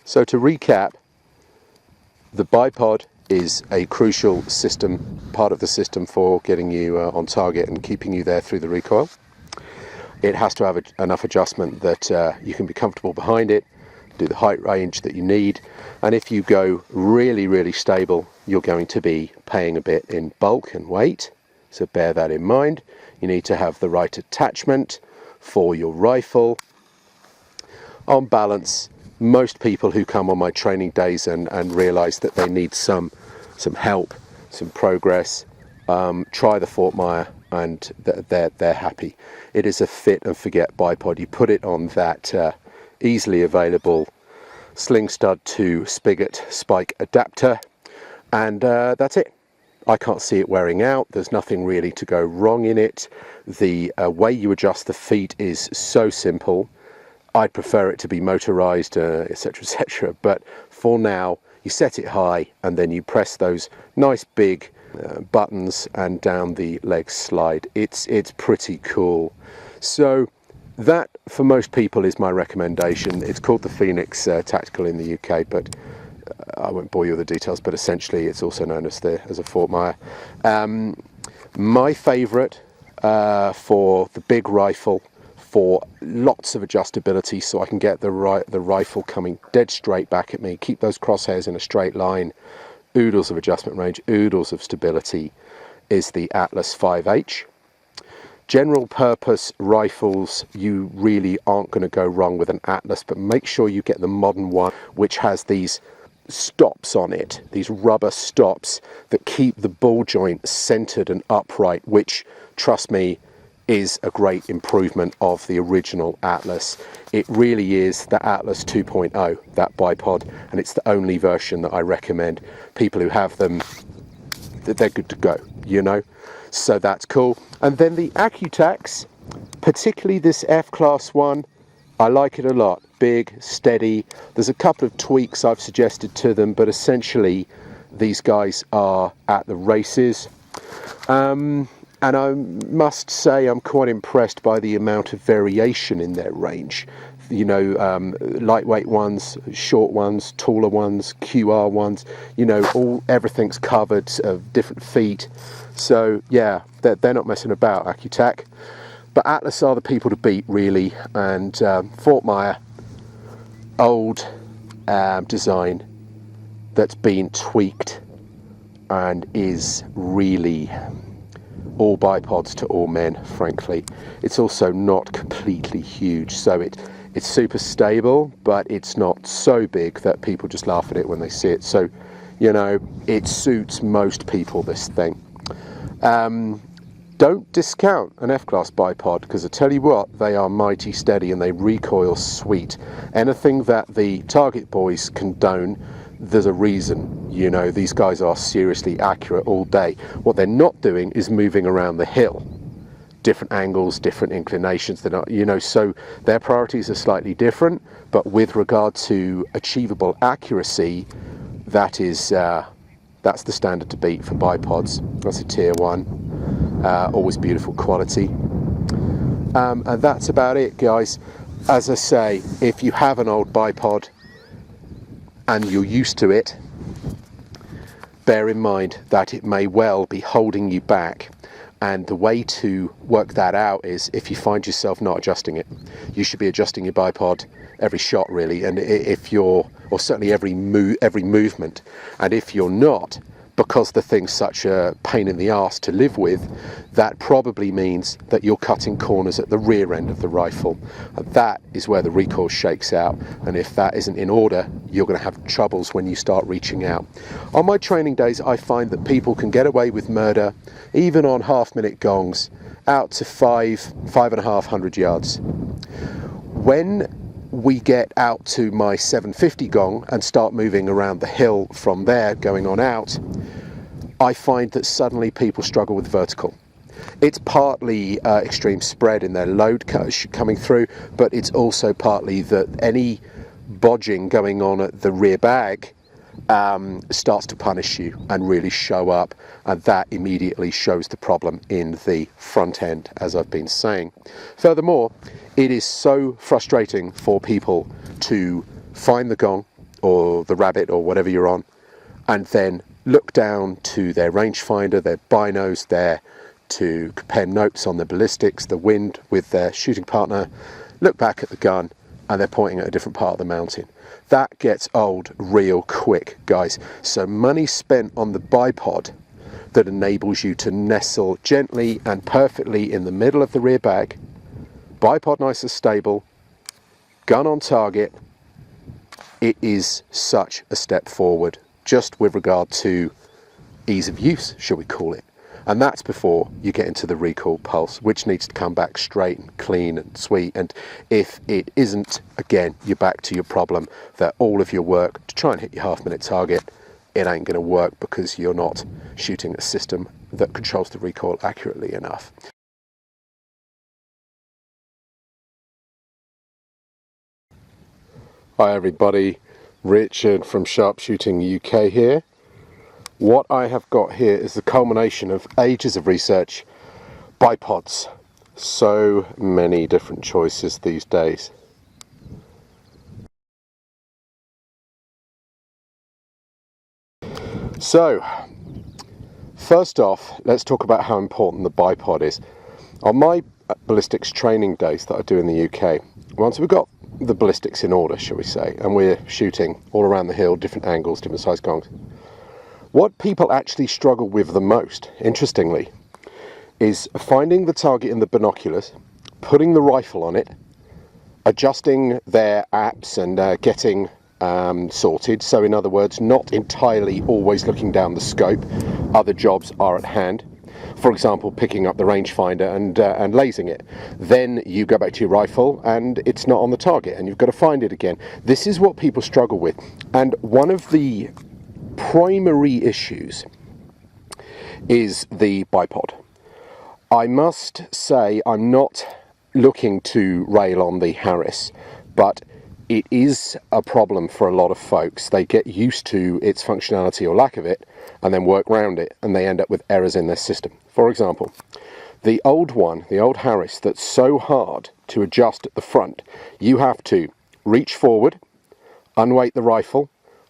So to recap, the bipod is a crucial system, part of the system for getting you on target and keeping you there through the recoil. It has to have enough adjustment that you can be comfortable behind it, do the height range that you need, and if you go really, really stable, you're going to be paying a bit in bulk and weight, so bear that in mind. You need to have the right attachment for your rifle. On balance, most people who come on my training days and realise that they need some help, some progress, try the Fortmeier and they're happy. It is a fit and forget bipod. You put it on that easily available sling stud to spigot spike adapter, and that's it. I can't see it wearing out. There's nothing really to go wrong in it. The way you adjust the feet is so simple. I'd prefer it to be motorized, etc, etc, but for now you set it high and then you press those nice big buttons and down the legs slide. It's pretty cool. So that for most people is my recommendation. It's called the Phoenix Tactical in the UK, but I won't bore you with the details, but essentially it's also known as a Fortmeier. My favourite for the big rifle, for lots of adjustability, so I can get the rifle coming dead straight back at me, keep those crosshairs in a straight line, oodles of adjustment range, oodles of stability, is the Atlas 5H. General purpose rifles, you really aren't going to go wrong with an Atlas, but make sure you get the modern one, which has these stops on it, these rubber stops that keep the ball joint centered and upright, which, trust me, is a great improvement of the original Atlas. It really is the Atlas 2.0, that bipod, and it's the only version that I recommend. People who have them, they're good to go, you know, so that's cool. And then the Accu-Tacs, particularly this F-class one, I like it a lot. Big, steady. There's a couple of tweaks I've suggested to them, but essentially these guys are at the races. And I must say I'm quite impressed by the amount of variation in their range. You know, lightweight ones, short ones, taller ones, QR ones, you know, everything's covered of different feet. So yeah, they're not messing about, Accu-Tac. But Atlas are the people to beat, really, and Fortmeier, old design that's been tweaked and is really all bipods to all men, frankly. It's also not completely huge, so it's super stable, but it's not so big that people just laugh at it when they see it. So, you know, it suits most people, this thing. Don't discount an F-class bipod, because I tell you what, they are mighty steady and they recoil sweet. Anything that the target boys condone, there's a reason. You know, these guys are seriously accurate all day. What they're not doing is moving around the hill. Different angles, different inclinations, they're not, you know, so their priorities are slightly different, but with regard to achievable accuracy, that is that's the standard to beat for bipods. That's a tier 1. Always beautiful quality. And that's about it, guys. As I say, if you have an old bipod and you're used to it, bear in mind that it may well be holding you back, and the way to work that out is if you find yourself not adjusting it. You should be adjusting your bipod every shot, really, and if you're, or certainly every movement, and if you're not, because the thing's such a pain in the arse to live with, that probably means that you're cutting corners at the rear end of the rifle. And that is where the recoil shakes out, and if that isn't in order, you're going to have troubles when you start reaching out. On my training days, I find that people can get away with murder, even on half-minute gongs, out to 5,500 yards. When we get out to my 750 gong and start moving around the hill from there, going on out, I find that suddenly people struggle with vertical. It's partly extreme spread in their load coming through, but it's also partly that any bodging going on at the rear bag starts to punish you and really show up, and that immediately shows the problem in the front end, as I've been saying. Furthermore, it is so frustrating for people to find the gong or the rabbit or whatever you're on, and then look down to their rangefinder, their binos there, to compare notes on the ballistics, the wind with their shooting partner, look back at the gun, and they're pointing at a different part of the mountain. That gets old real quick, guys. So money spent on the bipod that enables you to nestle gently and perfectly in the middle of the rear bag, bipod nice and stable, gun on target. It is such a step forward just with regard to ease of use, shall we call it. And that's before you get into the recoil pulse, which needs to come back straight and clean and sweet. And if it isn't, again, you're back to your problem that all of your work to try and hit your half-minute target, it ain't going to work because you're not shooting a system that controls the recoil accurately enough. Hi everybody, Richard from SharpshootingUK here. What I have got here is the culmination of ages of research. Bipods. So many different choices these days. So, first off, let's talk about how important the bipod is. On my ballistics training days that I do in the UK, once we've got the ballistics in order, shall we say, and we're shooting all around the hill, different angles, different size gongs, what people actually struggle with the most, interestingly, is finding the target in the binoculars, putting the rifle on it, adjusting their apps and getting sorted. So in other words, not entirely always looking down the scope. Other jobs are at hand. For example, picking up the rangefinder and lasing it. Then you go back to your rifle and it's not on the target and you've got to find it again. This is what people struggle with. And one of the primary issues is the bipod. I must say I'm not looking to rail on the Harris, but it is a problem for a lot of folks. They get used to its functionality or lack of it and then work around it and they end up with errors in their system. For example, the old one, the old Harris, that's so hard to adjust at the front, you have to reach forward, unweight the rifle,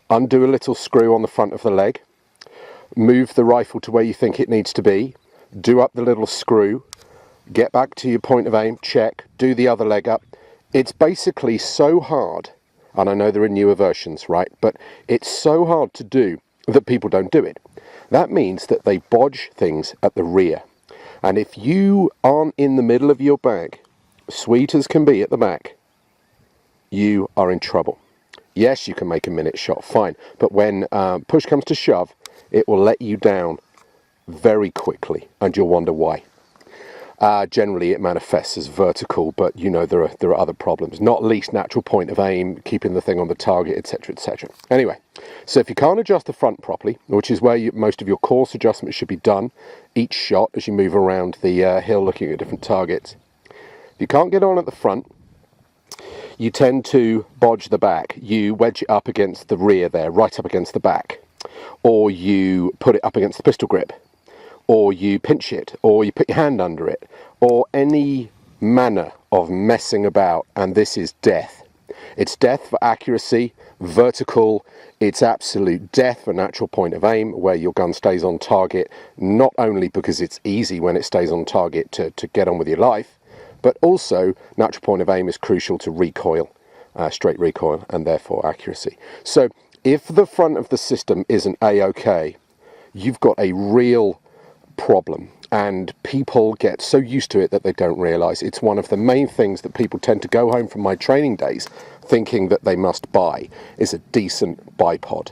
undo a little screw on the front of the leg, move the rifle to where you think it needs to be, do up the little screw, get back to your point of aim, check, do the other leg up. It's basically so hard, and I know there are newer versions, right, but it's so hard to do that people don't do it. That means that they bodge things at the rear. And if you aren't in the middle of your bag, sweet as can be at the back, you are in trouble. Yes, you can make a minute shot, fine, but when push comes to shove, it will let you down very quickly, and you'll wonder why. Generally, it manifests as vertical, but you know there are other problems, not least natural point of aim, keeping the thing on the target, etc., etc. Anyway, so if you can't adjust the front properly, which is where most of your course adjustments should be done, each shot as you move around the hill looking at different targets, if you can't get on at the front, you tend to bodge the back. You wedge it up against the rear there, right up against the back, or you put it up against the pistol grip, or you pinch it, or you put your hand under it, or any manner of messing about, and this is death. It's death for accuracy, vertical, it's absolute death for natural point of aim, where your gun stays on target, not only because it's easy when it stays on target to get on with your life, but also natural point of aim is crucial to recoil, straight recoil, and therefore accuracy. So if the front of the system isn't A-OK, you've got a real problem, and people get so used to it that they don't realize it's one of the main things that people tend to go home from my training days thinking that they must buy is a decent bipod.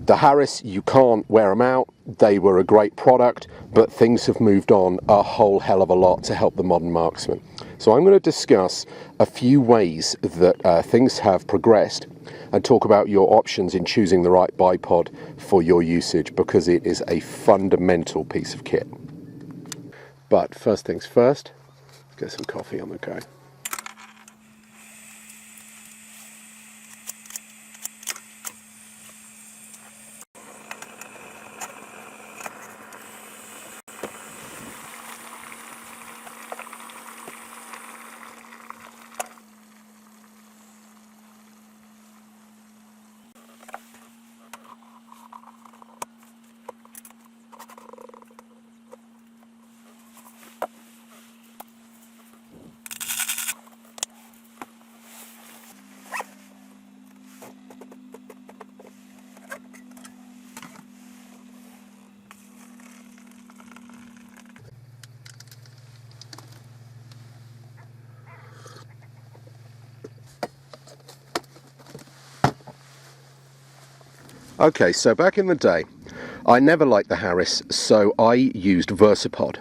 The Harris, you can't wear them out. They were a great product, but things have moved on a whole hell of a lot to help the modern marksman. So I'm going to discuss a few ways that things have progressed and talk about your options in choosing the right bipod for your usage, because it is a fundamental piece of kit. But first things first, let's get some coffee on the go. Okay, so back in the day, I never liked the Harris, so I used Versapod.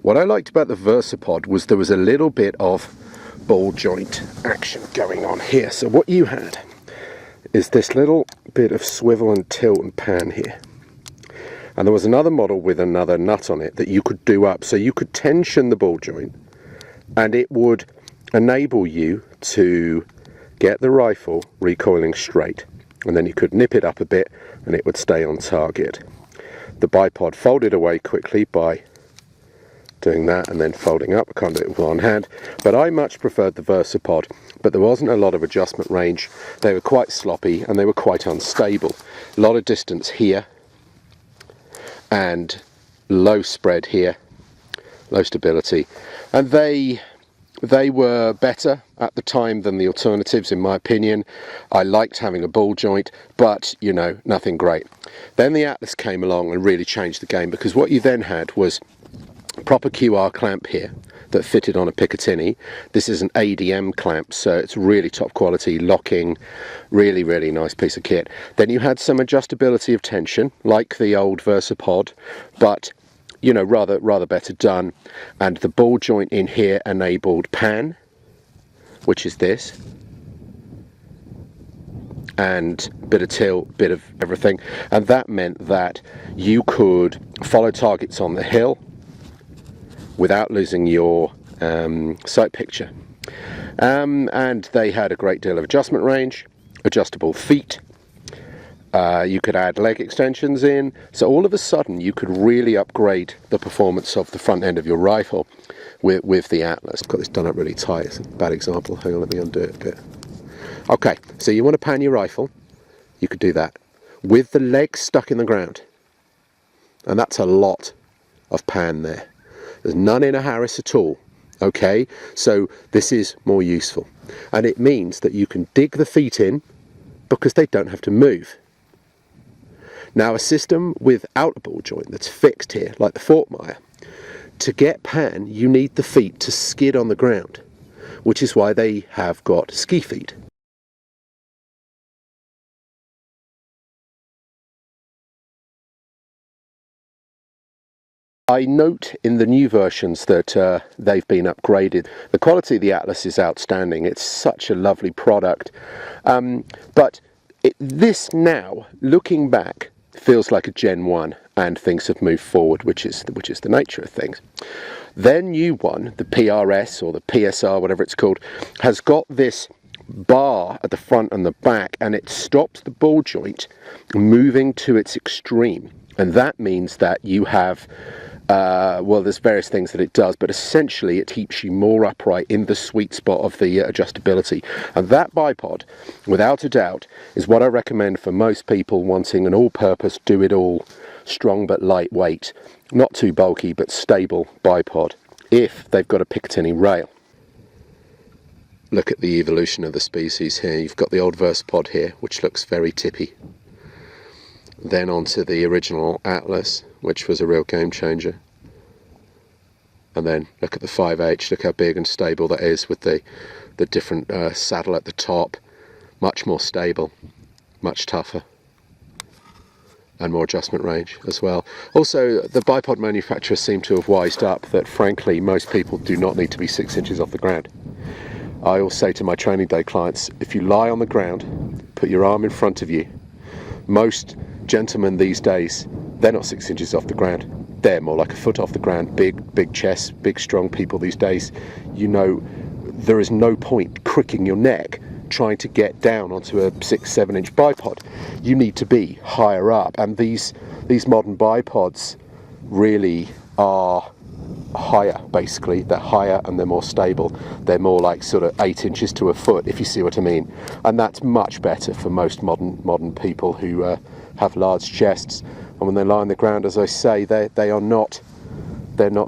What I liked about the Versapod was there was a little bit of ball joint action going on here. So what you had is this little bit of swivel and tilt and pan here. And there was another model with another nut on it that you could do up. So you could tension the ball joint and it would enable you to get the rifle recoiling straight. And then you could nip it up a bit and it would stay on target. The bipod folded away quickly by doing that and then folding up. I can't do it with one hand, but I much preferred the Versapod, but there wasn't a lot of adjustment range. They were quite sloppy and they were quite unstable. A lot of distance here and low spread here, low stability, and they were better at the time than the alternatives, in my opinion. I liked having a ball joint, but you know, nothing great. Then the Atlas came along and really changed the game, because what you then had was a proper QR clamp here that fitted on a Picatinny. This is an ADM clamp, so it's really top quality locking, really, really nice piece of kit. Then you had some adjustability of tension, like the old Versapod, but you know, rather better done. And the ball joint in here enabled pan, which is this, and bit of tilt, bit of everything, and that meant that you could follow targets on the hill without losing your sight picture. And they had a great deal of adjustment range, adjustable feet. You could add leg extensions in, so all of a sudden you could really upgrade the performance of the front end of your rifle with the Atlas. Got this done up really tight, it's a bad example. Hang on, let me undo it a bit. Okay, so you want to pan your rifle, you could do that with the legs stuck in the ground, and that's a lot of pan there. There's none in a Harris at all. Okay, so this is more useful, and it means that you can dig the feet in because they don't have to move. Now, a system without a ball joint that's fixed here, like the Fortmeier, to get pan, you need the feet to skid on the ground, which is why they have got ski feet. I note in the new versions that they've been upgraded. The quality of the Atlas is outstanding. It's such a lovely product. But this now, looking back, feels like a Gen 1, and things have moved forward, which is the nature of things. Their new one, the PRS or the PSR, whatever it's called, has got this bar at the front and the back, and it stops the ball joint moving to its extreme. And that means that you have well, there's various things that it does, but essentially it keeps you more upright in the sweet spot of the adjustability. And that bipod, without a doubt, is what I recommend for most people wanting an all-purpose, do-it-all, strong but lightweight, not too bulky but stable bipod, if they've got a Picatinny rail. Look at the evolution of the species here. You've got the old Versapod here, which looks very tippy. Then onto the original Atlas, which was a real game changer. And then look at the 5H, look how big and stable that is with the different saddle at the top. Much more stable, much tougher, and more adjustment range as well. Also, the bipod manufacturers seem to have wised up that, frankly, most people do not need to be 6 inches off the ground. I always say to my training day clients, if you lie on the ground, put your arm in front of you. Most gentlemen these days, they're not 6 inches off the ground. They're more like a foot off the ground. Big chests, big strong people these days. You know, there is no point cricking your neck trying to get down onto a 6-7 inch bipod. You need to be higher up, and these modern bipods really are higher. Basically, they're higher and they're more stable. They're more like sort of 8 inches to a foot, if you see what I mean. And that's much better for most modern people who have large chests. And when they lie on the ground, as I say, they're not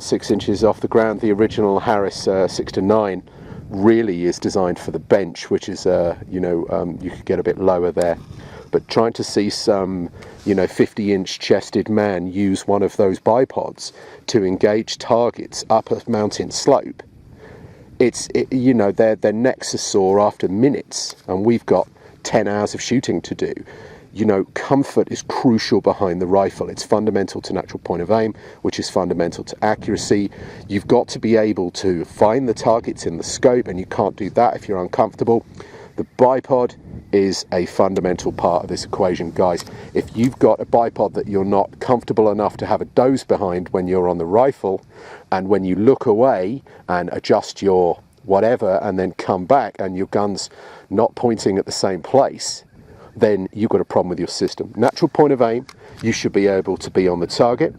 6 inches off the ground. The original Harris 6 to 9 really is designed for the bench, which is you could get a bit lower there. But trying to see some 50-inch chested man use one of those bipods to engage targets up a mountain slope, their necks are sore after minutes, and we've got 10 hours of shooting to do. you know, comfort is crucial behind the rifle. It's fundamental to natural point of aim, which is fundamental to accuracy. You've got to be able to find the targets in the scope, and you can't do that if you're uncomfortable. The bipod is a fundamental part of this equation, guys. If you've got a bipod that you're not comfortable enough to have a doze behind when you're on the rifle, and when you look away and adjust your whatever and then come back and your gun's not pointing at the same place, then you've got a problem with your system. Natural point of aim, you should be able to be on the target.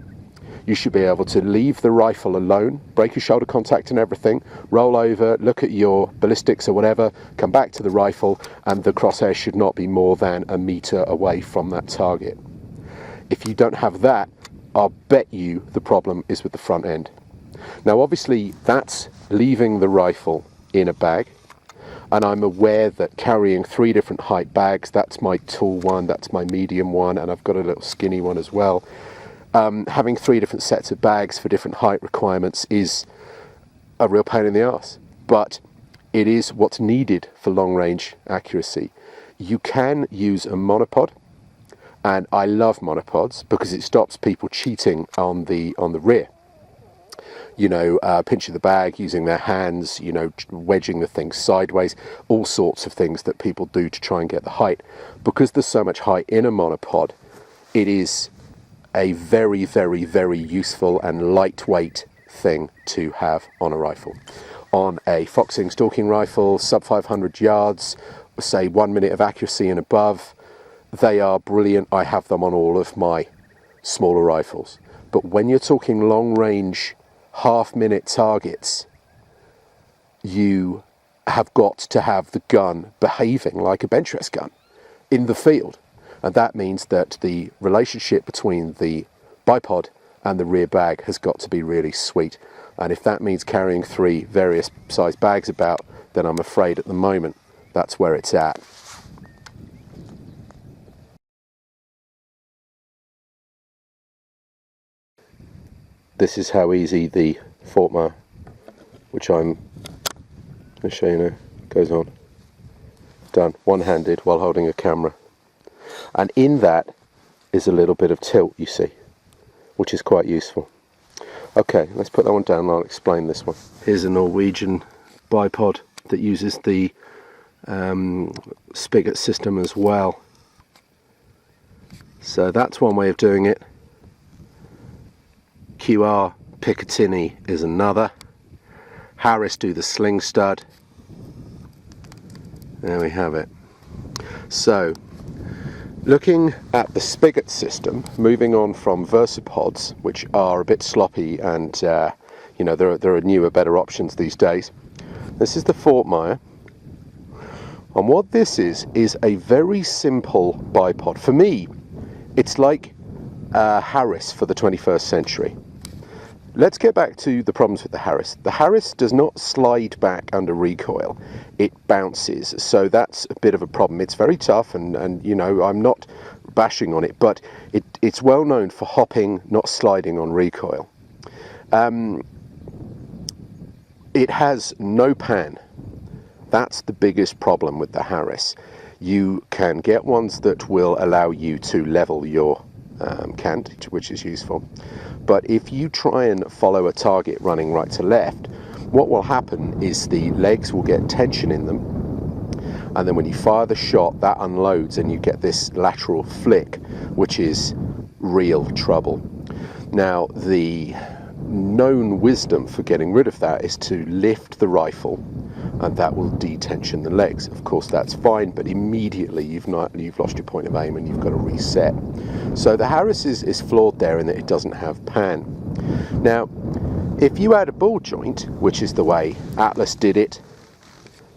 You should be able to leave the rifle alone, break your shoulder contact and everything, roll over, look at your ballistics or whatever, come back to the rifle, and the crosshair should not be more than a meter away from that target. If you don't have that, I'll bet you the problem is with the front end. Now obviously that's leaving the rifle in a bag, and I'm aware that carrying 3 different height bags, that's my tall one, that's my medium one, and I've got a little skinny one as well. Having 3 different sets of bags for different height requirements is a real pain in the arse, but it is what's needed for long range accuracy. You can use a monopod, and I love monopods because it stops people cheating on the rear. You know, pinching the bag, using their hands, you know, wedging the thing sideways, all sorts of things that people do to try and get the height. Because there's so much height in a monopod, it is a very, very, very useful and lightweight thing to have on a rifle. On a foxing stalking rifle, sub 500 yards, say 1 minute of accuracy and above, they are brilliant. I have them on all of my smaller rifles. But when you're talking long range, half-minute targets, you have got to have the gun behaving like a bench rest gun in the field. And that means that the relationship between the bipod and the rear bag has got to be really sweet. And if that means carrying 3 various size bags about, then I'm afraid at the moment that's where it's at. This is how easy the Fortmeier, which I'm going to show you now, goes on. Done one-handed while holding a camera. And in that is a little bit of tilt, you see, which is quite useful. Okay, let's put that one down and I'll explain this one. Here's a Norwegian bipod that uses the spigot system as well. So that's one way of doing it. QR Picatinny is another. Harris do the sling stud. There we have it. So, looking at the spigot system, moving on from Versapods, which are a bit sloppy and you know, there are newer, better options these days. This is the Fortmeier. And what this is a very simple bipod. For me, it's like Harris for the 21st century. Let's get back to the problems with the Harris. The Harris does not slide back under recoil, it bounces, so that's a bit of a problem. It's very tough, and you know, I'm not bashing on it, but it's well known for hopping, not sliding on recoil. It has no pan. That's the biggest problem with the Harris. You can get ones that will allow you to level your cant, which is useful. But if you try and follow a target running right to left, what will happen is the legs will get tension in them, and then when you fire the shot, that unloads and you get this lateral flick, which is real trouble. Now, the known wisdom for getting rid of that is to lift the rifle, and that will detension the legs. Of course, that's fine, but immediately you've lost your point of aim and you've got to reset. So the Harris is flawed there in that it doesn't have pan. Now, if you add a ball joint, which is the way Atlas did it,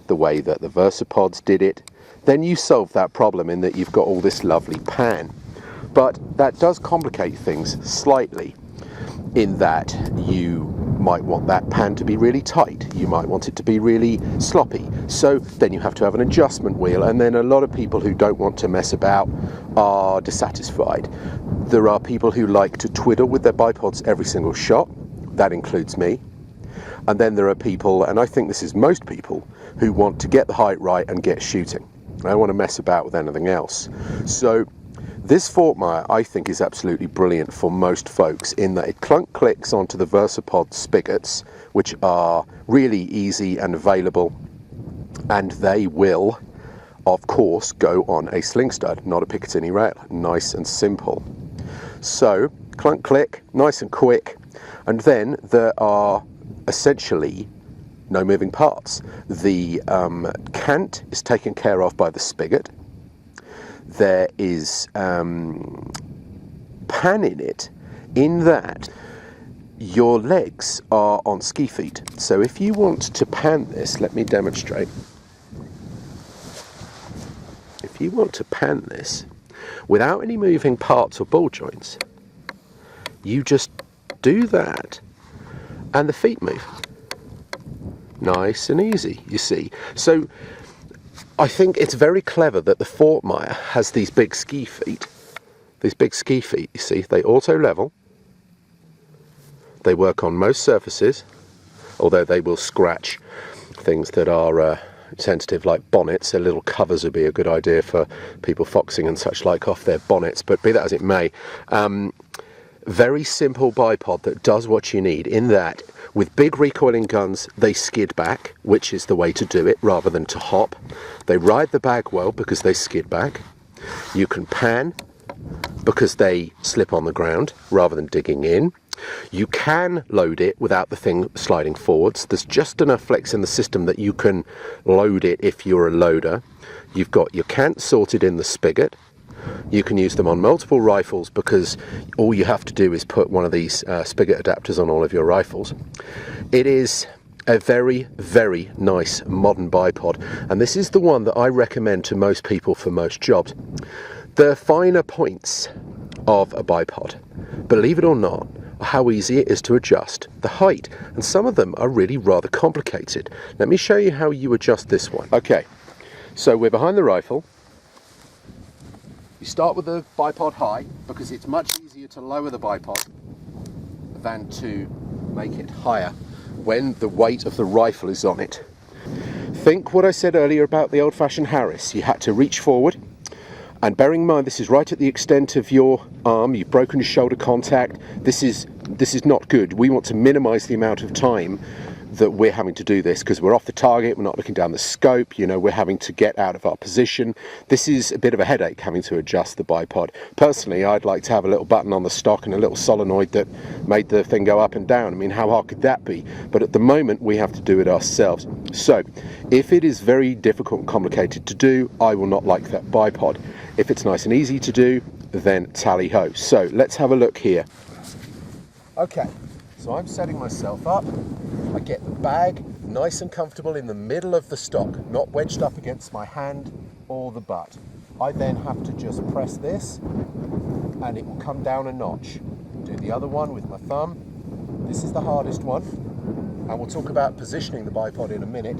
the way that the Versapods did it, then you solve that problem in that you've got all this lovely pan. But that does complicate things slightly, in that you might want that pan to be really tight, you might want it to be really sloppy, so then you have to have an adjustment wheel, and then a lot of people who don't want to mess about are dissatisfied. There are people who like to twiddle with their bipods every single shot, that includes me, and then there are people, and I think this is most people, who want to get the height right and get shooting. I don't want to mess about with anything else. So This Fortmeier, I think, is absolutely brilliant for most folks in that it clicks onto the Versapod spigots, which are really easy and available, and they will, of course, go on a sling stud, not a Picatinny rail. Nice and simple. So, click, nice and quick, and then there are essentially no moving parts. The cant is taken care of by the spigot. There is pan in it, in that your legs are on ski feet. So if you want to pan this, let me demonstrate. If you want to pan this without any moving parts or ball joints, you just do that and the feet move. Nice and easy, you see. So I think it's very clever that the Fortmeier has these big ski feet. These big ski feet, you see, they auto level. They work on most surfaces, although they will scratch things that are sensitive, like bonnets. So little covers would be a good idea for people foxing and such like off their bonnets, but be that as it may. Very simple bipod that does what you need, in that with big recoiling guns they skid back, which is the way to do it rather than to hop. They ride the bag well because they skid back. You can pan because they slip on the ground rather than digging in. You can load it without the thing sliding forwards. There's just enough flex in the system that you can load it if you're a loader. You've got your cant sorted in the spigot. You can use them on multiple rifles because all you have to do is put one of these spigot adapters on all of your rifles. It is a very, very nice modern bipod, and this is the one that I recommend to most people for most jobs. The finer points of a bipod, believe it or not, are how easy it is to adjust the height, and some of them are really rather complicated. Let me show you how you adjust this one. Okay, so we're behind the rifle. You start with the bipod high because it's much easier to lower the bipod than to make it higher when the weight of the rifle is on it. Think what I said earlier about the old-fashioned Harris. You had to reach forward, and bearing in mind this is right at the extent of your arm, you've broken your shoulder contact, this is not good. We want to minimize the amount of time that we're having to do this because we're off the target, we're not looking down the scope, you know, we're having to get out of our position. This is a bit of a headache, having to adjust the bipod. Personally, I'd like to have a little button on the stock and a little solenoid that made the thing go up and down. I mean, how hard could that be? But at the moment we have to do it ourselves. So if it is very difficult and complicated to do, I will not like that bipod. If it's nice and easy to do, then tally ho. So let's have a look here. Okay, so I'm setting myself up. I get the bag nice and comfortable in the middle of the stock, not wedged up against my hand or the butt. I then have to just press this and it will come down a notch. Do the other one with my thumb. This is the hardest one, and we'll talk about positioning the bipod in a minute.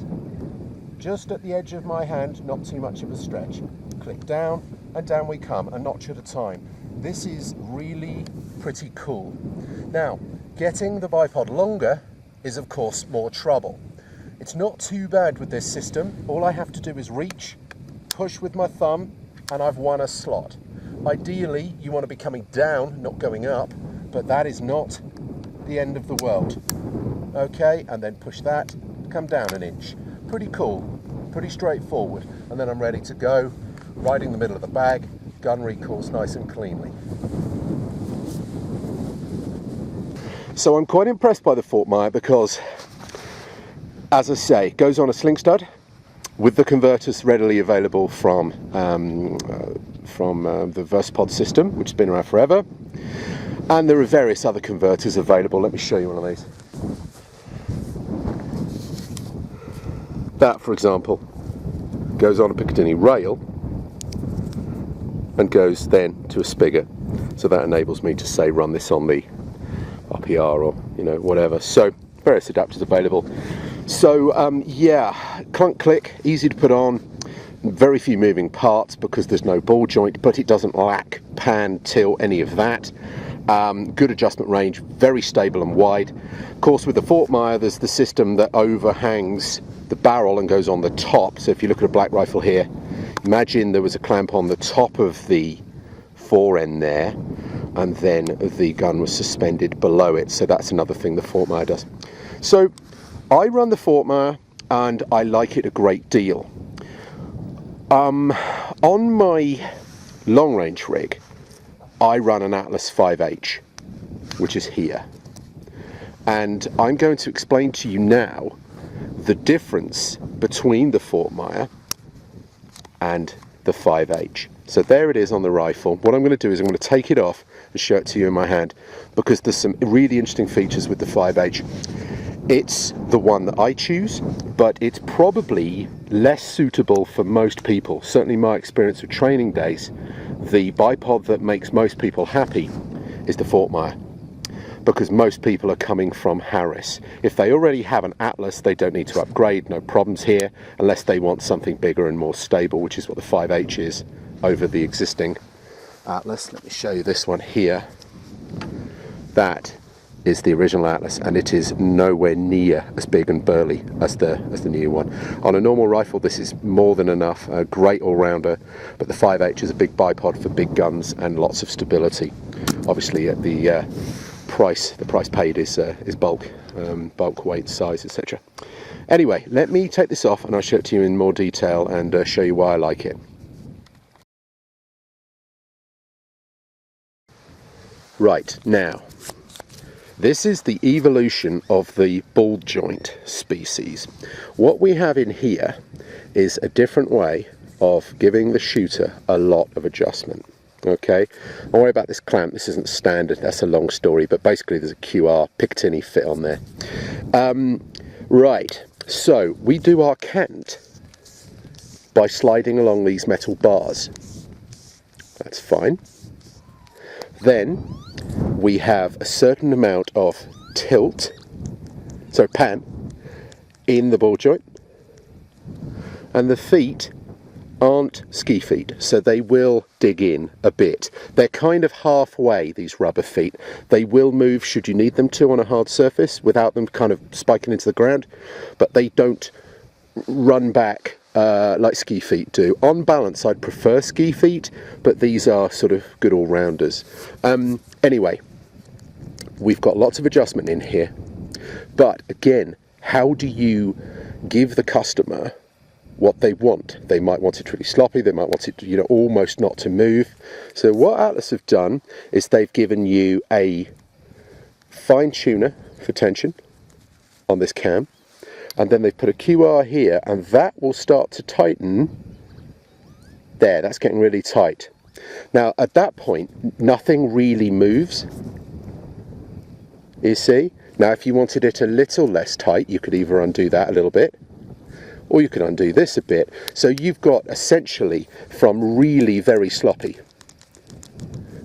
Just at the edge of my hand, not too much of a stretch. Click down and down we come, a notch at a time. This is really pretty cool. Now, getting the bipod longer is of course more trouble. It's not too bad with this system. All I have to do is reach, push with my thumb, and I've won a slot. Ideally, you want to be coming down, not going up, but that is not the end of the world. Okay, and then push that, come down an inch. Pretty cool, pretty straightforward. And then I'm ready to go, riding the middle of the bag, gun recoils nice and cleanly. So I'm quite impressed by the Fortmeier because, as I say, it goes on a sling stud with the converters readily available from the Versapod system, which has been around forever. And there are various other converters available. Let me show you one of these. That, for example, goes on a Picatinny rail and goes then to a spigot. So that enables me to, say, run this on the RPR or, you know, whatever. So various adapters available. So yeah, clunk click, easy to put on, very few moving parts because there's no ball joint, but it doesn't lack pan, tilt, any of that. Good adjustment range, very stable and wide. Of course, with the Fortmeier, there's the system that overhangs the barrel and goes on the top. So if you look at a black rifle here, imagine there was a clamp on the top of the fore end there, and then the gun was suspended below it. So that's another thing the Fortmeier does. So I run the Fortmeier and I like it a great deal. On my long range rig, I run an Atlas 5H, which is here. And I'm going to explain to you now the difference between the Fortmeier and the 5H. So there it is on the rifle. What I'm going to do is I'm going to take it off and show it to you in my hand, because there's some really interesting features with the 5H. It's the one that I choose, but it's probably less suitable for most people. Certainly my experience with training days, the bipod that makes most people happy is the Fortmeier, because most people are coming from Harris. If they already have an Atlas, they don't need to upgrade, no problems here, unless they want something bigger and more stable, which is what the 5H is over the existing Atlas. Let me show you this one here. That is the original Atlas, and it is nowhere near as big and burly as the new one. On a normal rifle, this is more than enough, a great all-rounder, but the 5H is a big bipod for big guns and lots of stability. Obviously, at the price paid is bulk, bulk, weight, size, etc. Anyway, let me take this off and I'll show it to you in more detail and show you why I like it. Right, now, this is the evolution of the ball joint species. What we have in here is a different way of giving the shooter a lot of adjustment. Okay, don't worry about this clamp, this isn't standard, that's a long story, but basically there's a QR picatinny fit on there. Right, so we do our cant by sliding along these metal bars. That's fine. Then we have a certain amount of tilt, so pan, in the ball joint, and the feet aren't ski feet, so they will dig in a bit. They're kind of halfway, these rubber feet. They will move should you need them to on a hard surface without them kind of spiking into the ground, but they don't run back like ski feet do. On balance, I'd prefer ski feet, but these are sort of good all-rounders. Anyway, we've got lots of adjustment in here, but again, how do you give the customer what they want? They might want it really sloppy, they might want it, you know, almost not to move. So what Atlas have done is they've given you a fine tuner for tension on this cam, and then they've put a QR here, and that will start to tighten. There, that's getting really tight. Now at that point, nothing really moves, you see. Now if you wanted it a little less tight, you could either undo that a little bit, or you can undo this a bit. So you've got essentially from really very sloppy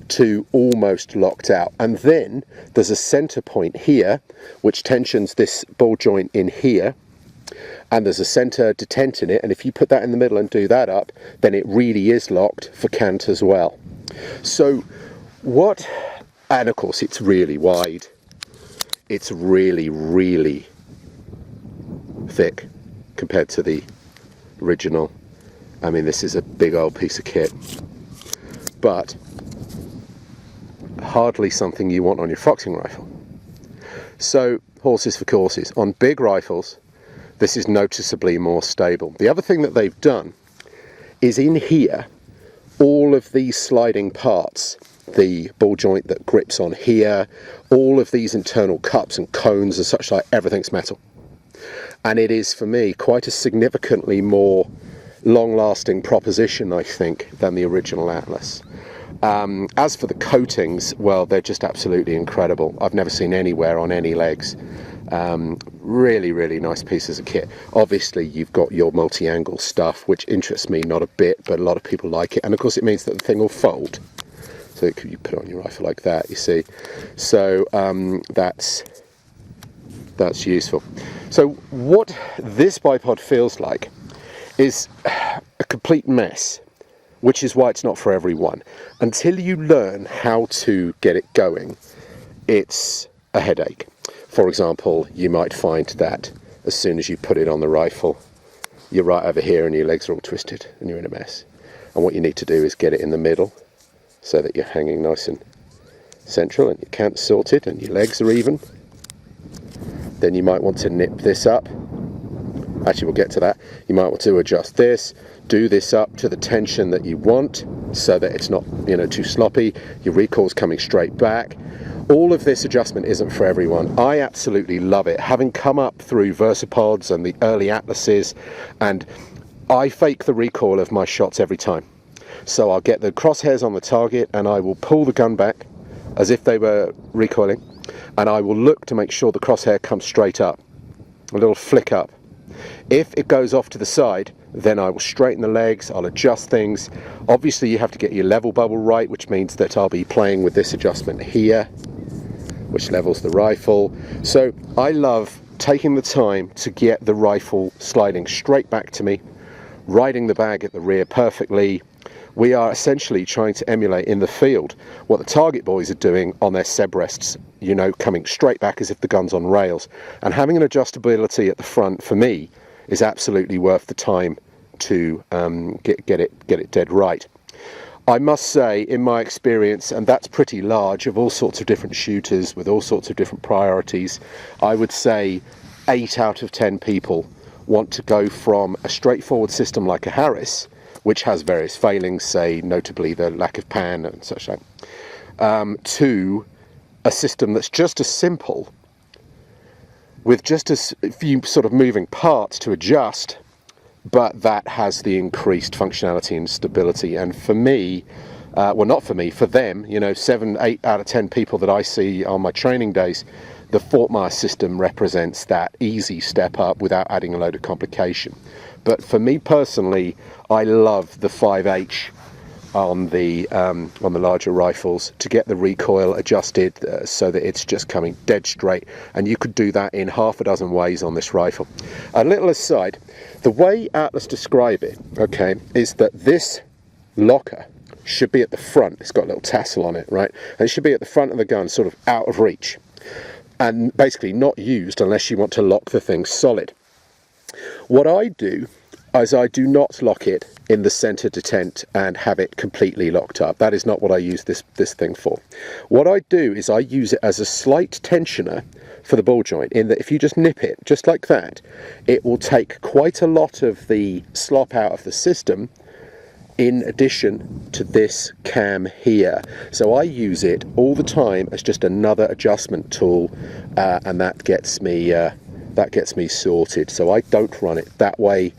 to almost locked out. And then there's a center point here which tensions this ball joint in here, and there's a center detent in it, and if you put that in the middle and do that up, then it really is locked for cant as well. So what, and of course it's really wide, it's really thick compared to the original. I mean, this is a big old piece of kit, but hardly something you want on your foxing rifle. So horses for courses. On big rifles, this is noticeably more stable. The other thing that they've done is in here, all of these sliding parts, the ball joint that grips on here, all of these internal cups and cones and such like, everything's metal. And it is, for me, quite a significantly more long-lasting proposition, I think, than the original Atlas. As for the coatings, well, they're just absolutely incredible. I've never seen anywhere on any legs. Really nice pieces of kit. Obviously, you've got your multi-angle stuff, which interests me not a bit, but a lot of people like it. And of course, it means that the thing will fold. So you put it on your rifle like that, you see. So that's useful. So what this bipod feels like is a complete mess, which is why it's not for everyone. Until you learn how to get it going, it's a headache. For example, you might find that as soon as you put it on the rifle, you're right over here and your legs are all twisted and you're in a mess. And what you need to do is get it in the middle so that you're hanging nice and central and your cant's sorted and your legs are even. Then you might want to nip this up. Actually, we'll get to that. You might want to adjust this, do this up to the tension that you want so that it's not, you know, too sloppy. Your recoil's coming straight back. All of this adjustment isn't for everyone. I absolutely love it. Having come up through Bipods and the early Atlases, and I fake the recoil of my shots every time. So I'll get the crosshairs on the target and I will pull the gun back as if they were recoiling, and I will look to make sure the crosshair comes straight up, a little flick up. If it goes off to the side, then I will straighten the legs, I'll adjust things. Obviously you have to get your level bubble right, which means that I'll be playing with this adjustment here, which levels the rifle. So I love taking the time to get the rifle sliding straight back to me, riding the bag at the rear perfectly. We are essentially trying to emulate in the field what the target boys are doing on their seb rests, you know, coming straight back as if the gun's on rails. And having an adjustability at the front, for me, is absolutely worth the time to get it dead right. I must say, in my experience, and that's pretty large, of all sorts of different shooters with all sorts of different priorities, I would say 8 out of 10 people want to go from a straightforward system like a Harris, which has various failings, say notably the lack of pan and such like, to a system that's just as simple, with just as few sort of moving parts to adjust, but that has the increased functionality and stability. And for me, well, not for me, for them, you know, 7, 8 out of 10 people that I see on my training days, the Fortmeier system represents that easy step up without adding a load of complication. But for me personally, I love the 5H on the larger rifles to get the recoil adjusted so that it's just coming dead straight, and you could do that in half a dozen ways on this rifle. A little aside, the way Atlas describe it, okay, is that this locker should be at the front. It's got a little tassel on it, right? And it should be at the front of the gun, sort of out of reach, and basically not used unless you want to lock the thing solid. What I do is I do not lock it in the center detent and have it completely locked up. That is not what I use this thing for. What I do is I use it as a slight tensioner for the ball joint, in that if you just nip it just like that, it will take quite a lot of the slop out of the system, in addition to this cam here. So I use it all the time as just another adjustment tool, and that gets me sorted. So I don't run it that way,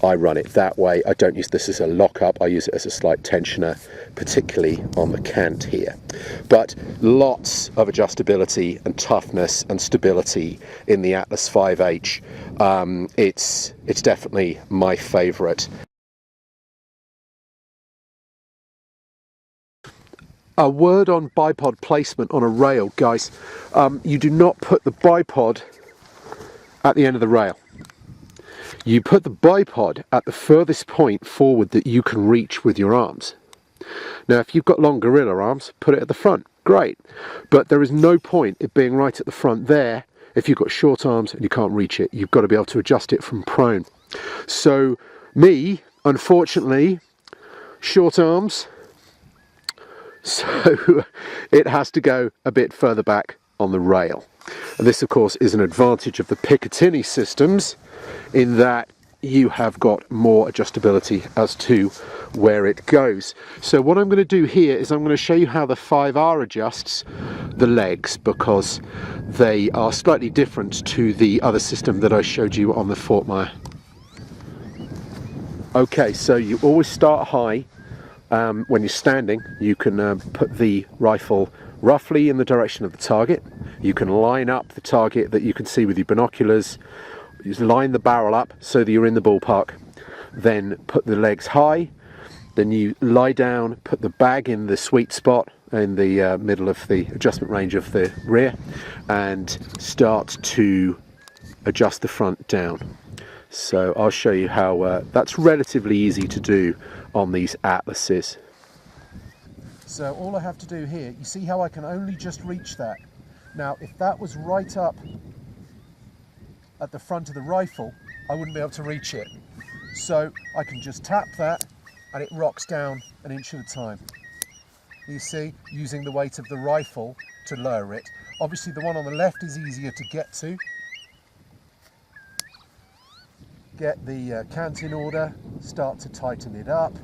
I run it that way. I don't use this as a lockup, I use it as a slight tensioner, particularly on the cant here. But lots of adjustability and toughness and stability in the Atlas 5H. It's definitely my favourite. A word on bipod placement on a rail, guys. You do not put the bipod at the end of the rail. You put the bipod at the furthest point forward that you can reach with your arms. Now, if you've got long gorilla arms, put it at the front. Great. But there is no point it being right at the front there if you've got short arms and you can't reach it. You've got to be able to adjust it from prone. So me, unfortunately, short arms, so it has to go a bit further back on the rail. And this, of course, is an advantage of the Picatinny systems, in that you have got more adjustability as to where it goes. So what I'm going to do here is I'm going to show you how the 5R adjusts the legs, because they are slightly different to the other system that I showed you on the Fortmeier. Okay, so you always start high. When you're standing, you can put the rifle roughly in the direction of the target. You can line up the target that you can see with your binoculars. You line the barrel up so that you're in the ballpark. Then put the legs high. Then you lie down, put the bag in the sweet spot in the middle of the adjustment range of the rear, and start to adjust the front down. So I'll show you how that's relatively easy to do on these Atlases. So all I have to do here, you see how I can only just reach that. Now, if that was right up at the front of the rifle, I wouldn't be able to reach it. So I can just tap that and it rocks down an inch at a time. you see, using the weight of the rifle to lower it. Obviously the one on the left is easier to get to. Get the cant in order, start to tighten it up,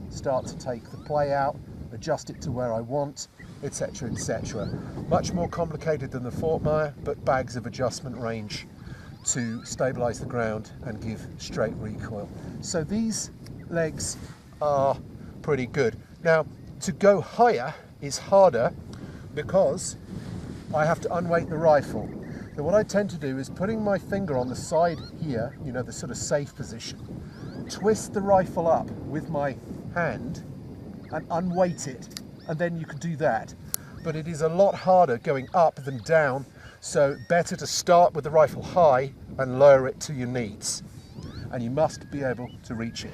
start to take the play out, adjust it to where I want, etc, etc. Much more complicated than the Fortmeier, but bags of adjustment range to stabilise the ground and give straight recoil. So these legs are pretty good. Now, to go higher is harder because I have to unweight the rifle. So what I tend to do is putting my finger on the side here, you know, the sort of safe position, twist the rifle up with my hand and unweight it, and then you can do that. But it is a lot harder going up than down, so better to start with the rifle high and lower it to your knees. And you must be able to reach it.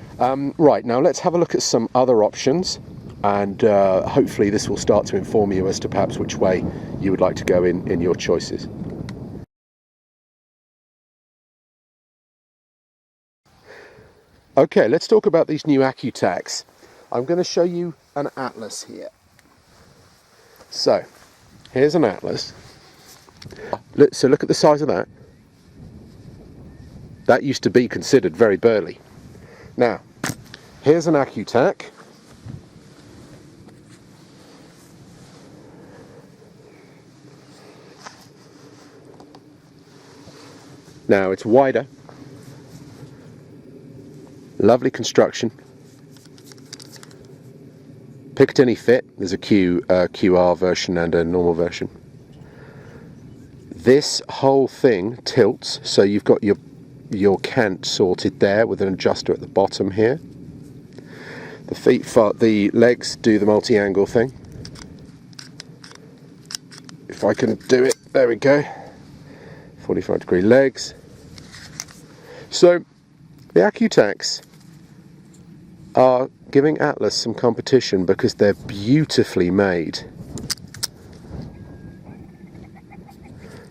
Right, now let's have a look at some other options, and hopefully this will start to inform you as to perhaps which way you would like to go in your choices. Okay, let's talk about these new Accu-Tacs. I'm going to show you an atlas here. So, here's an atlas. So look at the size of that. That used to be considered very burly. Now, here's an Accu-Tac. Now it's wider. Lovely construction. Picatinny fit. There's a QR version and a normal version. This whole thing tilts, so you've got your cant sorted there with an adjuster at the bottom here. The legs do the multi-angle thing. If I can do it, there we go. 45-degree legs. So the Accu-Tacs are giving Atlas some competition because they're beautifully made.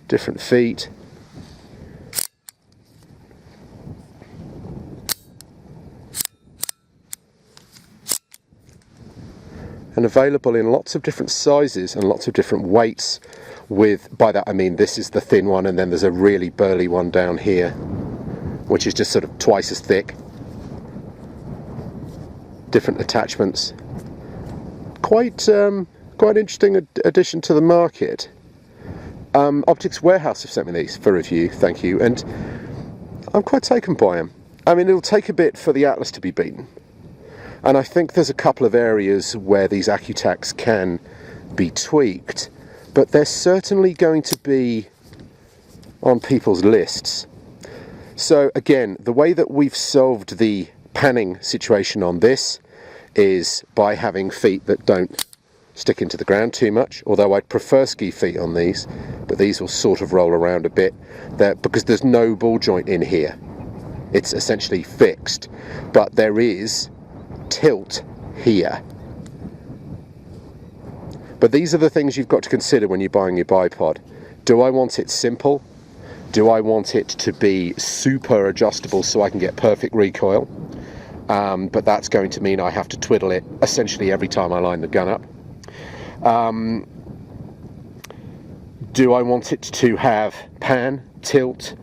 Different feet. And available in lots of different sizes and lots of different weights. By that I mean this is the thin one, and then there's a really burly one down here, which is just sort of twice as thick. Different attachments. Quite interesting addition to the market. Optics Warehouse have sent me these for review, thank you, and I'm quite taken by them. I mean, it'll take a bit for the Atlas to be beaten, and I think there's a couple of areas where these Accu-Tacs can be tweaked, but they're certainly going to be on people's lists. So again, the way that we've solved the panning situation on this is by having feet that don't stick into the ground too much, although I'd prefer ski feet on these, but these will sort of roll around a bit because there's no ball joint in here. It's essentially fixed, but there is tilt here. But these are the things you've got to consider when you're buying your bipod. Do I want it simple? Do I want it to be super adjustable so I can get perfect recoil? But that's going to mean I have to twiddle it essentially every time I line the gun up. Do I want it to have pan, tilt,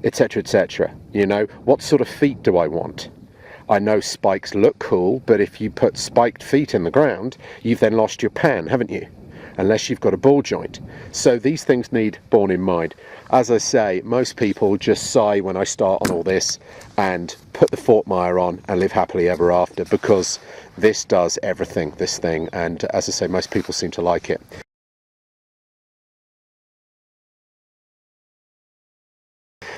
etc, etc? You know, what sort of feet do I want? I know spikes look cool, but if you put spiked feet in the ground, you've then lost your pan, haven't you? Unless you've got a ball joint. So these things need borne in mind. As I say, most people just sigh when I start on all this and put the Fortmeier on and live happily ever after, because this does everything, this thing, and as I say, most people seem to like it.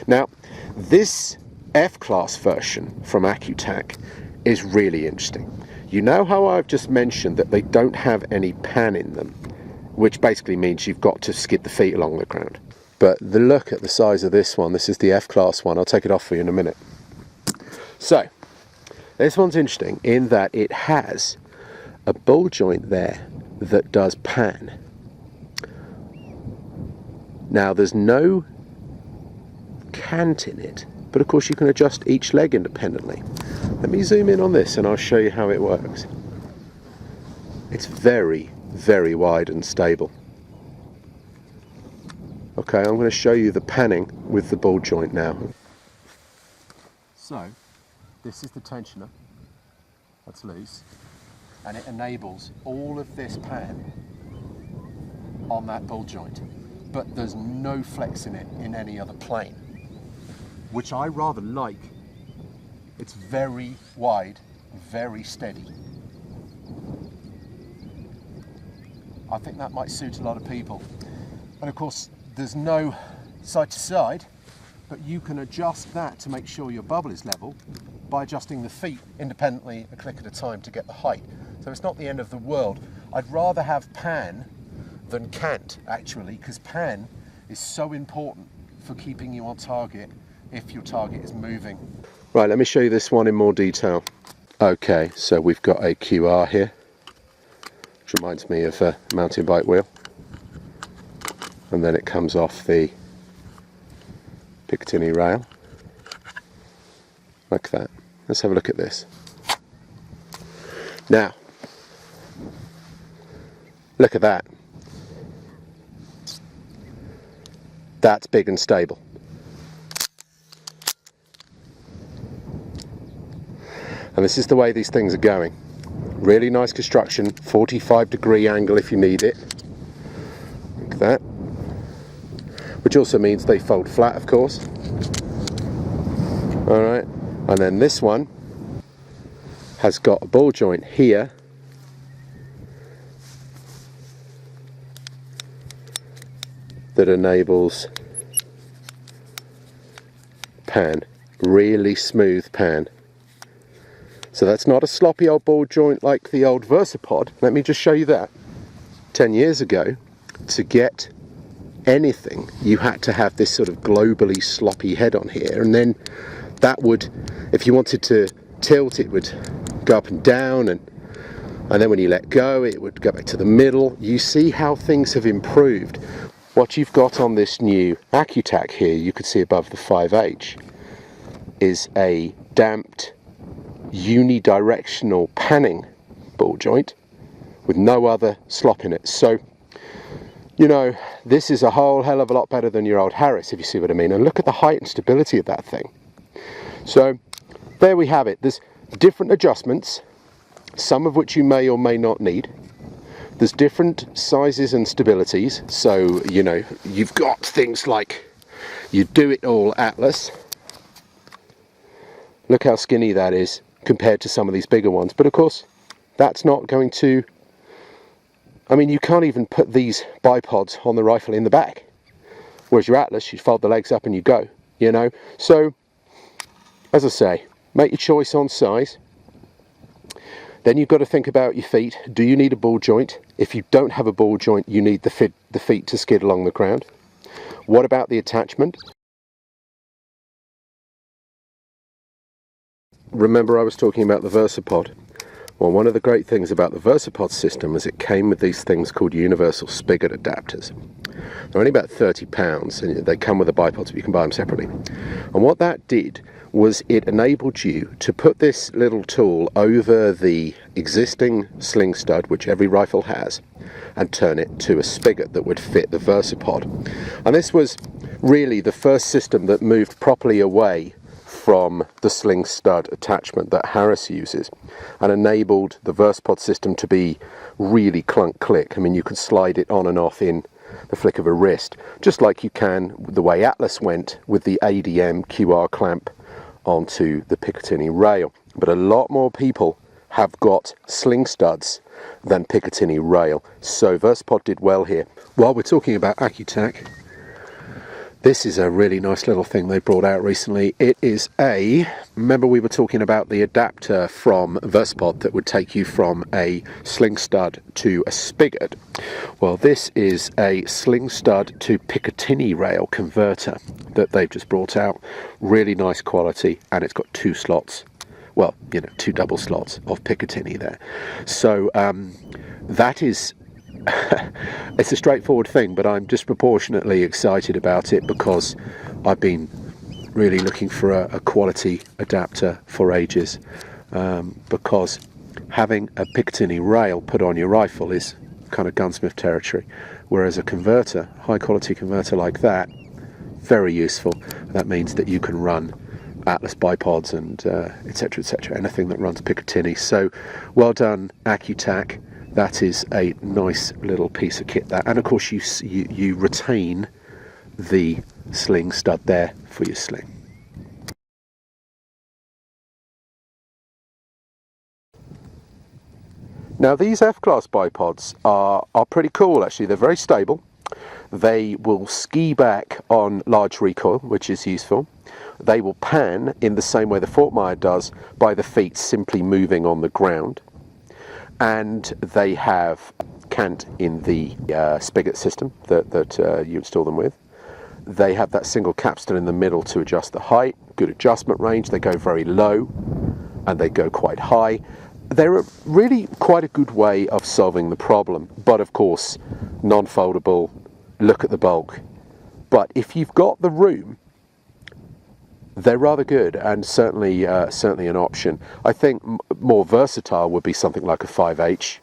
Now, this F-class version from Accu-Tac is really interesting. You know how I've just mentioned that they don't have any pan in them, which basically means you've got to skid the feet along the ground. But look at the size of this one. This is the F-class one. I'll take it off for you in a minute. So, this one's interesting in that it has a ball joint there that does pan. Now, there's no cant in it, but of course you can adjust each leg independently. Let me zoom in on this and I'll show you how it works. It's very, very wide and stable. Okay, I'm going to show you the panning with the ball joint now. So, this is the tensioner that's loose, and it enables all of this pan on that ball joint, but there's no flex in it in any other plane, which I rather like. It's very wide, very steady. I think that might suit a lot of people. And of course, there's no side to side, but you can adjust that to make sure your bubble is level by adjusting the feet independently a click at a time to get the height. So it's not the end of the world. I'd rather have pan than cant, actually, because pan is so important for keeping you on target if your target is moving. Right, let me show you this one in more detail. Okay, so we've got a QR here, which reminds me of a mountain bike wheel. And then it comes off the picatinny rail, like that. Let's have a look at this. Now, look at that. That's big and stable. And this is the way these things are going. Really nice construction, 45-degree angle if you need it, like that. Which also means they fold flat, of course. Alright, and then this one has got a ball joint here that enables pan, really smooth pan. So that's not a sloppy old ball joint like the old Versapod. Let me just show you that. 10 years ago, to get anything, you had to have this sort of globally sloppy head on here, and then that would, if you wanted to tilt, it would go up and down, and then when you let go, it would go back to the middle. You see how things have improved. What you've got on this new Accu-Tac here, you could see above the 5H, is a damped unidirectional panning ball joint with no other slop in it. So, you know, this is a whole hell of a lot better than your old Harris, if you see what I mean. And look at the height and stability of that thing. So there we have it. There's different adjustments, some of which you may or may not need. There's different sizes and stabilities. So, you know, you've got things like you do it all Atlas. Look how skinny that is compared to some of these bigger ones. But of course, that's not going to, I mean, you can't even put these bipods on the rifle in the back. Whereas your Atlas, you fold the legs up and you go, you know. So, as I say, make your choice on size. Then you've got to think about your feet. Do you need a ball joint? If you don't have a ball joint, you need the feet to skid along the ground. What about the attachment? Remember I was talking about the Versapod? Well, one of the great things about the Versapod system is it came with these things called universal spigot adapters. They're only about £30 and they come with the bipods, but you can buy them separately. And what that did was it enabled you to put this little tool over the existing sling stud, which every rifle has, and turn it to a spigot that would fit the Versapod. And this was really the first system that moved properly away from the sling stud attachment that Harris uses and enabled the Versapod system to be really clunk-click. I mean, you could slide it on and off in the flick of a wrist, just like you can the way Atlas went with the ADM QR clamp onto the Picatinny rail. But a lot more people have got sling studs than Picatinny rail, so Versapod did well here. While we're talking about Accu-Tac, this is a really nice little thing they brought out recently. It is remember we were talking about the adapter from Versapod that would take you from a sling stud to a spigot. Well, this is a sling stud to Picatinny rail converter that they've just brought out. Really nice quality, and it's got 2 slots. Well, you know, 2 double slots of Picatinny there. So that is it's a straightforward thing, but I'm disproportionately excited about it because I've been really looking for a quality adapter for ages, because having a picatinny rail put on your rifle is kind of gunsmith territory, whereas a converter, high quality converter like that, very useful. That means that you can run Atlas bipods and etc, etc, anything that runs picatinny. So well done, Accu-Tac. That is a nice little piece of kit, that, and of course you retain the sling stud there for your sling. Now these F-class bipods are pretty cool actually. They're very stable. They will ski back on large recoil, which is useful. They will pan in the same way the Fortmeier does, by the feet simply moving on the ground. And they have cant in the spigot system that you install them with. They have that single capstan in the middle to adjust the height, good adjustment range. They go very low and they go quite high. They're really quite a good way of solving the problem, but of course non-foldable, look at the bulk. But if you've got the room, they're rather good, and certainly an option. I think more versatile would be something like a 5H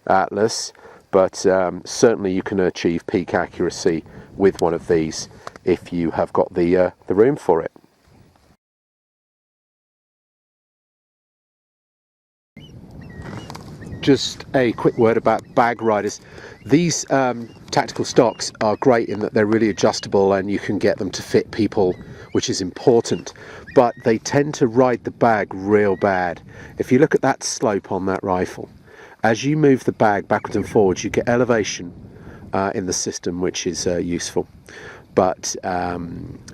Atlas, but certainly you can achieve peak accuracy with one of these if you have got the room for it. Just a quick word about bag riders. These tactical stocks are great in that they're really adjustable and you can get them to fit people, which is important, but they tend to ride the bag real bad. If you look at that slope on that rifle, as you move the bag backwards and forwards, you get elevation in the system, which is useful, but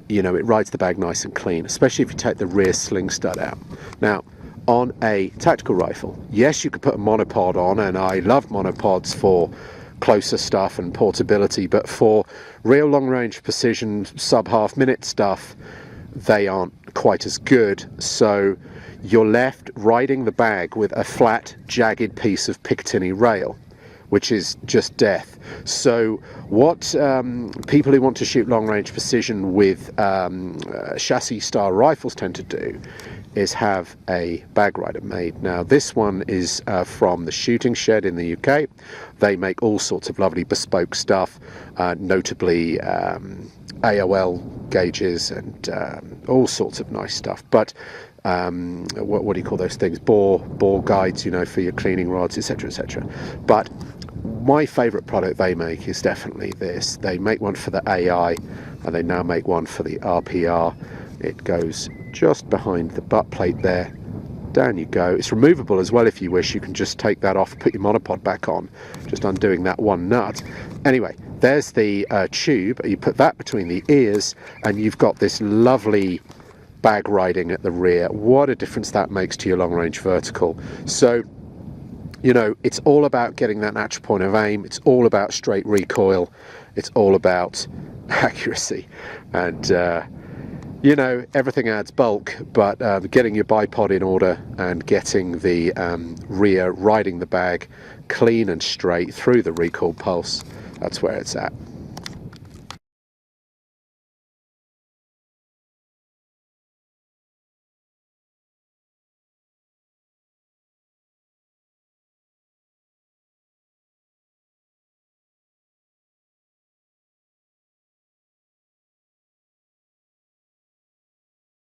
you know, it rides the bag nice and clean, especially if you take the rear sling stud out. Now on a tactical rifle, yes, you could put a monopod on, and I love monopods for closer stuff and portability, but for real long range precision sub-half minute stuff, they aren't quite as good. So you're left riding the bag with a flat, jagged piece of picatinny rail, which is just death. So what people who want to shoot long range precision with chassis style rifles tend to do is have a bag rider made. Now this one is from the Shooting Shed in the UK. They make all sorts of lovely bespoke stuff, notably AOL gauges and all sorts of nice stuff. But what do you call those things? Bore guides, you know, for your cleaning rods, etc, etc. But my favourite product they make is definitely this. They make one for the AI, and they now make one for the RPR. It goes just behind the butt plate there. Down you go. It's removable as well if you wish. You can just take that off, put your monopod back on, just undoing that one nut. Anyway, there's the tube. You put that between the ears and you've got this lovely bag riding at the rear. What a difference that makes to your long range vertical. So, you know, it's all about getting that natural point of aim. It's all about straight recoil. It's all about accuracy. And you know, everything adds bulk, but getting your bipod in order and getting the rear riding the bag clean and straight through the recoil pulse, that's where it's at.